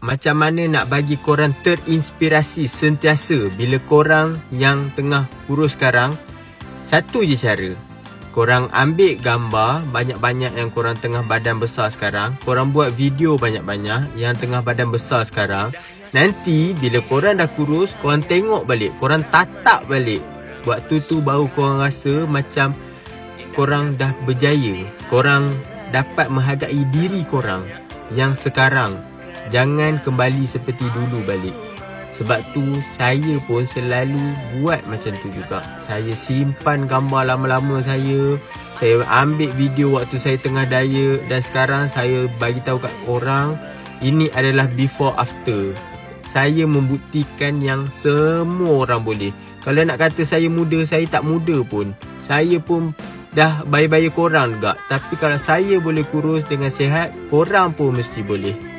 macam mana nak bagi korang terinspirasi sentiasa bila korang yang tengah kurus sekarang. Satu je cara. Korang ambil gambar banyak-banyak yang korang tengah badan besar sekarang. Korang buat video banyak-banyak yang tengah badan besar sekarang. Nanti bila korang dah kurus, korang tengok balik, korang tatap balik. Waktu tu baru korang rasa macam korang dah berjaya. Korang dapat menghargai diri korang yang sekarang. Jangan kembali seperti dulu balik. Sebab tu saya pun selalu buat macam tu juga. Saya simpan gambar lama-lama saya. Saya ambil video waktu saya tengah diet. Dan sekarang saya bagi tahu kat orang, ini adalah before after. Saya membuktikan yang semua orang boleh. Kalau nak kata saya muda, saya tak muda pun. Saya pun dah bayar-bayar korang juga. Tapi kalau saya boleh kurus dengan sihat, korang pun mesti boleh.